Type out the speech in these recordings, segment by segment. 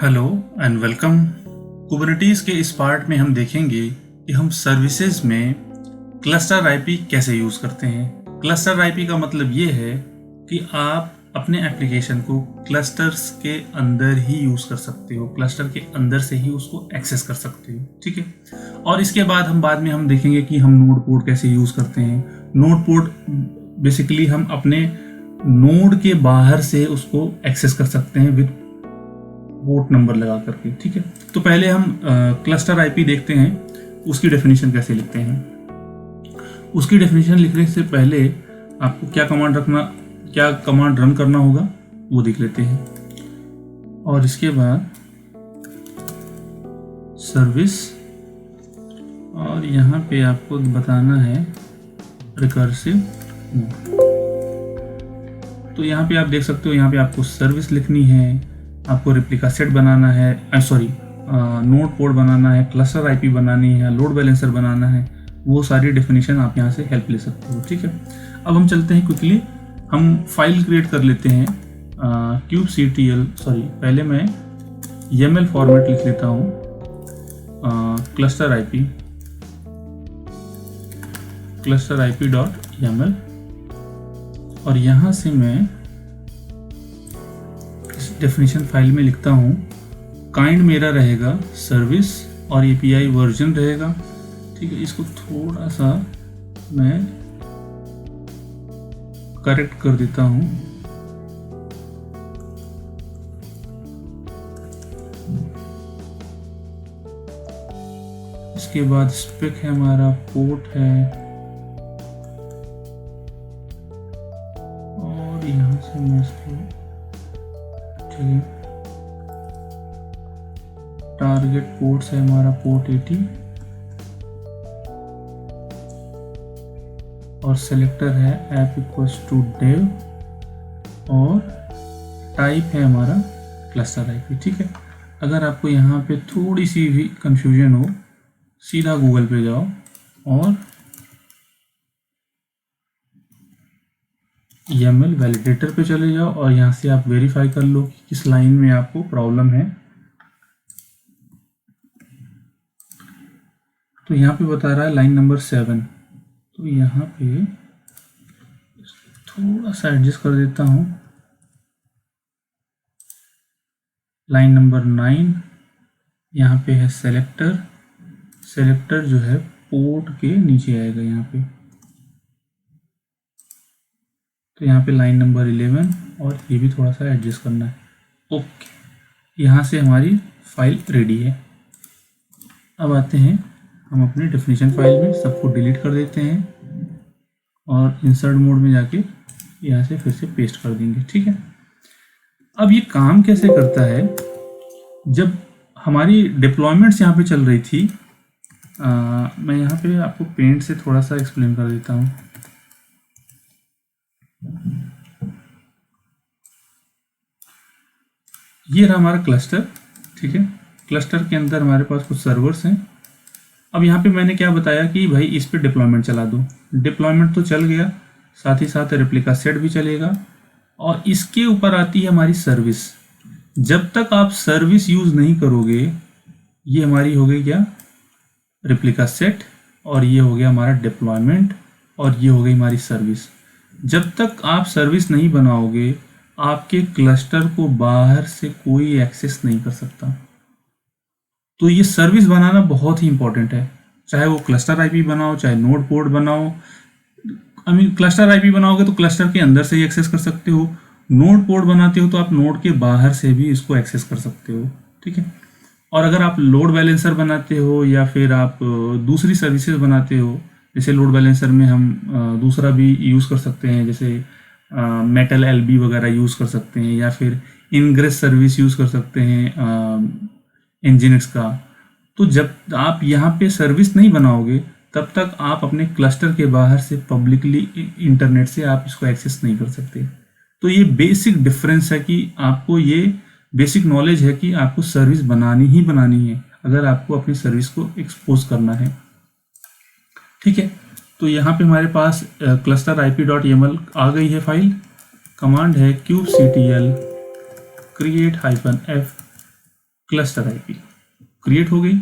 Hello and welcome. Kubernetes के इस part में हम देखेंगे कि हम सर्विसेज में क्लस्टर आईपी कैसे यूज़ करते हैं। क्लस्टर आईपी का मतलब ये है कि आप अपने एप्लीकेशन को क्लस्टर्स के अंदर ही यूज़ कर सकते हो, क्लस्टर के अंदर से ही उसको एक्सेस कर सकते हो, ठीक है। और इसके बाद में हम देखेंगे कि हम नोड पोर्ट कैसे यूज़ करते हैं। नोड पोर्ट बेसिकली हम अपने नोड के बाहर से उसको एक्सेस कर सकते हैं विद पोर्ट नंबर लगा करके, ठीक है। तो पहले हम क्लस्टर आईपी देखते हैं, उसकी डेफिनेशन कैसे लिखते हैं। उसकी डेफिनेशन लिखने से पहले आपको क्या कमांड रन करना होगा वो देख लेते हैं। और इसके बाद सर्विस, और यहाँ पे आपको बताना है रिकर्सिव। तो यहाँ पे आप देख सकते हो, यहाँ पे आपको सर्विस लिखनी है, आपको रेप्लिका सेट बनाना है, नोड पोर्ट बनाना है, क्लस्टर आईपी बनानी है, लोड बैलेंसर बनाना है। वो सारी डेफिनेशन आप यहाँ से हेल्प ले सकते हो, ठीक है। अब हम चलते हैं क्विकली, हम फाइल क्रिएट कर लेते हैं kubectl। पहले मैं YAML फॉर्मेट लिख लेता हूँ, क्लस्टर आईपी डॉट YAML। और यहाँ से मैं डेफिनेशन फाइल में लिखता हूँ, काइंड मेरा रहेगा सर्विस और एपीआई वर्जन रहेगा, ठीक है। इसको थोड़ा सा मैं करेक्ट कर देता हूँ। इसके बाद स्पेक है हमारा, पोर्ट है, और यहाँ से मैं इसको टारगेट पोर्ट्स है हमारा पोर्ट 80, और सेलेक्टर है ऐप इक्वल्स टू डेव, और टाइप है हमारा क्लस्टर आईपी, ठीक है। अगर आपको यहाँ पे थोड़ी सी भी कंफ्यूजन हो, सीधा गूगल पे जाओ और YAML वैलिडेटर पे चले जाओ, और यहाँ से आप वेरीफाई कर लो कि किस लाइन में आपको प्रॉब्लम है। तो यहाँ पे बता रहा है लाइन नंबर 7, तो यहाँ पे थोड़ा सा एडजस्ट कर देता हूँ। लाइन नंबर 9, यहाँ पे है सेलेक्टर जो है पोर्ट के नीचे आएगा यहाँ पे। तो यहाँ पे लाइन नंबर 11, और ये भी थोड़ा सा एडजस्ट करना है। ओके, यहाँ से हमारी फाइल रेडी है। अब आते हैं हम अपने डेफिनेशन फाइल में, सबको डिलीट कर देते हैं और इंसर्ट मोड में जाके यहाँ से फिर से पेस्ट कर देंगे, ठीक है। अब ये काम कैसे करता है, जब हमारी डिप्लॉयमेंट्स यहाँ पे चल रही थी, मैं यहाँ पे आपको पेंट से थोड़ा सा एक्सप्लेन कर देता हूँ। ये रहा हमारा क्लस्टर, ठीक है। क्लस्टर के अंदर हमारे पास कुछ सर्वर्स हैं। अब यहाँ पे मैंने क्या बताया कि भाई इस पे डिप्लॉयमेंट चला दो। डिप्लॉयमेंट तो चल गया, साथ ही साथ रेप्लिका सेट भी चलेगा, और इसके ऊपर आती है हमारी सर्विस। जब तक आप सर्विस यूज़ नहीं करोगे, ये हमारी हो गई क्या, रेप्लिका सेट, और ये हो गया हमारा डिप्लॉयमेंट, और ये हो गई हमारी सर्विस। जब तक आप सर्विस नहीं बनाओगे, आपके क्लस्टर को बाहर से कोई एक्सेस नहीं कर सकता। तो ये सर्विस बनाना बहुत ही इंपॉर्टेंट है, चाहे वो क्लस्टर आईपी बनाओ, चाहे नोड पोर्ट बनाओ। क्लस्टर आईपी बनाओगे तो क्लस्टर के अंदर से ही एक्सेस कर सकते हो, नोड पोर्ट बनाते हो तो आप नोड के बाहर से भी इसको एक्सेस कर सकते हो, ठीक है। और अगर आप लोड बैलेंसर बनाते हो या फिर आप दूसरी सर्विसेज बनाते हो, जैसे लोड बैलेंसर में हम दूसरा भी यूज़ कर सकते हैं, जैसे मेटल एलबी वगैरह यूज़ कर सकते हैं, या फिर इनग्रेस सर्विस यूज़ कर सकते हैं इंजीनियर्स का। तो जब आप यहाँ पे सर्विस नहीं बनाओगे, तब तक आप अपने क्लस्टर के बाहर से पब्लिकली इंटरनेट से आप इसको एक्सेस नहीं कर सकते। तो ये बेसिक डिफरेंस है कि आपको ये बेसिक नॉलेज है कि आपको सर्विस बनानी ही बनानी है अगर आपको अपनी सर्विस को एक्सपोज करना है, ठीक है। तो यहाँ पे हमारे पास क्लस्टर IP.yaml आ गई है फाइल। कमांड है kubectl create -f cluster IP create हो गई।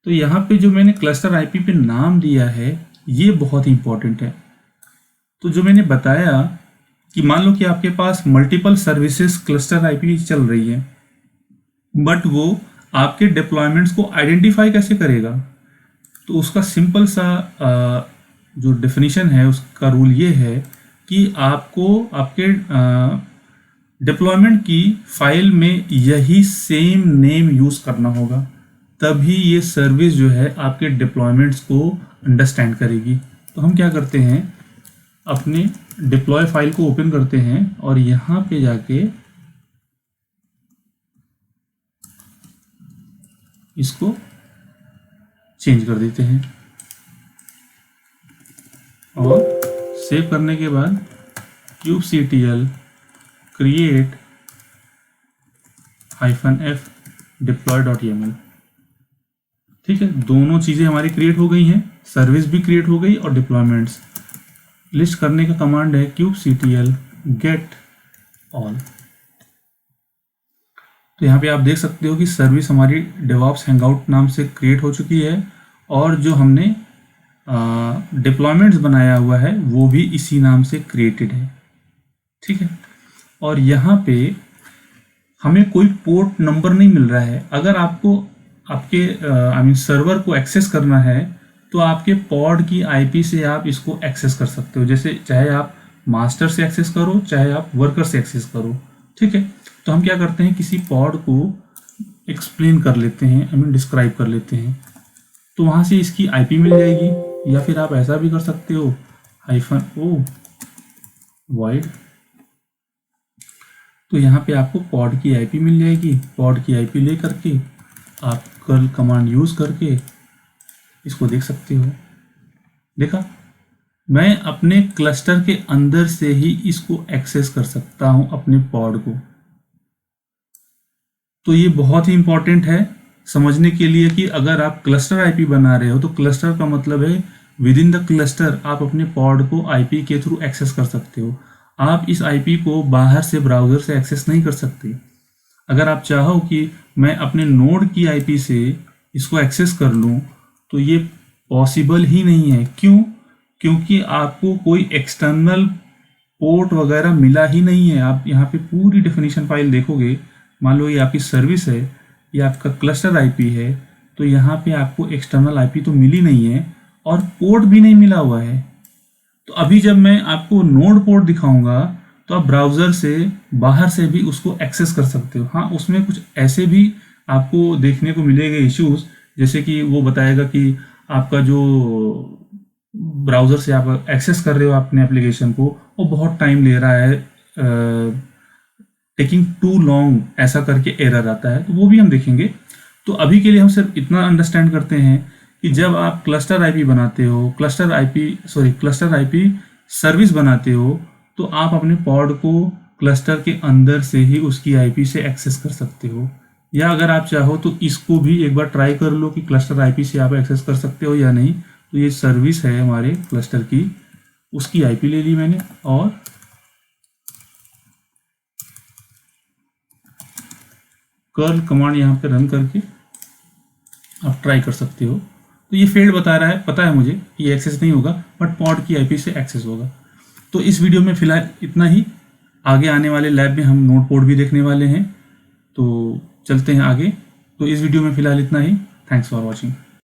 तो यहाँ पे जो मैंने क्लस्टर आईपी पे नाम दिया है ये बहुत ही इंपॉर्टेंट है। तो जो मैंने बताया कि मान लो कि आपके पास मल्टीपल सर्विसेज क्लस्टर आईपी चल रही है, बट वो आपके डिप्लॉयमेंट्स को आइडेंटिफाई कैसे करेगा? तो उसका सिंपल सा जो डेफिनेशन है उसका रूल ये है कि आपको आपके डिप्लॉयमेंट की फाइल में यही सेम नेम यूज़ करना होगा, तभी ये सर्विस जो है आपके डिप्लॉयमेंट्स को अंडरस्टैंड करेगी। तो हम क्या करते हैं, अपने डिप्लॉय फाइल को ओपन करते हैं और यहाँ पे जाके इसको चेंज कर देते हैं और सेव करने के बाद kubectl create -f deploy.yaml। ठीक है, दोनों चीज़ें हमारी क्रिएट हो गई हैं, सर्विस भी क्रिएट हो गई और डिप्लॉयमेंट्स। लिस्ट करने का कमांड है kubectl get all। तो यहाँ पे आप देख सकते हो कि सर्विस हमारी DevOps हैंगआउट नाम से क्रिएट हो चुकी है और जो हमने डिप्लॉयमेंट्स बनाया हुआ है वो भी इसी नाम से क्रिएटेड है। ठीक है, और यहाँ पे हमें कोई पोर्ट नंबर नहीं मिल रहा है। अगर आपको आपके सर्वर को एक्सेस करना है तो आपके पॉड की आईपी से आप इसको एक्सेस कर सकते हो, जैसे चाहे आप मास्टर से एक्सेस करो चाहे आप वर्कर से एक्सेस करो। ठीक है, तो हम क्या करते हैं, किसी पॉड को एक्सप्लेन कर लेते हैं, डिस्क्राइब कर लेते हैं, तो वहाँ से इसकी आईपी मिल जाएगी। या फिर आप ऐसा भी कर सकते हो -o void, तो यहाँ पे आपको पॉड की आईपी मिल जाएगी। पॉड की आईपी ले करके आप कर्ल कमांड यूज़ करके इसको देख सकते हो। देखा, मैं अपने क्लस्टर के अंदर से ही इसको एक्सेस कर सकता हूँ अपने पॉड को। तो ये बहुत ही इंपॉर्टेंट है समझने के लिए कि अगर आप क्लस्टर आईपी बना रहे हो तो क्लस्टर का मतलब है विद इन द क्लस्टर आप अपने पॉड को आईपी के थ्रू एक्सेस कर सकते हो। आप इस आईपी को बाहर से ब्राउज़र से एक्सेस नहीं कर सकते। अगर आप चाहो कि मैं अपने नोड की आईपी से इसको एक्सेस कर लूँ तो ये पॉसिबल ही नहीं है। क्यों? क्योंकि आपको कोई एक्सटर्नल पोर्ट वगैरह मिला ही नहीं है। आप यहाँ पे पूरी डेफिनेशन फाइल देखोगे, मान लो ये आपकी सर्विस है, ये आपका क्लस्टर आईपी है, तो यहाँ पे आपको एक्सटर्नल आईपी तो मिली नहीं है और पोर्ट भी नहीं मिला हुआ है। तो अभी जब मैं आपको नोड पोर्ट दिखाऊंगा तो आप ब्राउज़र से बाहर से भी उसको एक्सेस कर सकते हो। हाँ, उसमें कुछ ऐसे भी आपको देखने को मिलेंगे इश्यूज, जैसे कि वो बताएगा कि आपका जो ब्राउज़र से आप एक्सेस कर रहे हो अपने एप्लीकेशन को वो बहुत टाइम ले रहा है, टेकिंग टू लॉन्ग, ऐसा करके एरर आता है, तो वो भी हम देखेंगे। तो अभी के लिए हम सिर्फ इतना अंडरस्टैंड करते हैं कि जब आप क्लस्टर आईपी बनाते हो, क्लस्टर आईपी सर्विस बनाते हो, तो आप अपने पॉड को क्लस्टर के अंदर से ही उसकी आईपी से एक्सेस कर सकते हो। या अगर आप चाहो तो इसको भी एक बार ट्राई कर लो कि क्लस्टर आईपी से आप एक्सेस कर सकते हो या नहीं। तो ये सर्विस है हमारे क्लस्टर की, उसकी आईपी ले ली मैंने और कर्ल कमांड यहाँ पे रन करके आप ट्राई कर सकते हो। तो ये फेल्ड बता रहा है, पता है मुझे ये एक्सेस नहीं होगा, बट पॉड की आईपी से एक्सेस होगा। तो इस वीडियो में फिलहाल इतना ही। आगे आने वाले लैब में हम नोड पोर्ट भी देखने वाले हैं, तो चलते हैं आगे। तो इस वीडियो में फिलहाल इतना ही। Thanks for watching.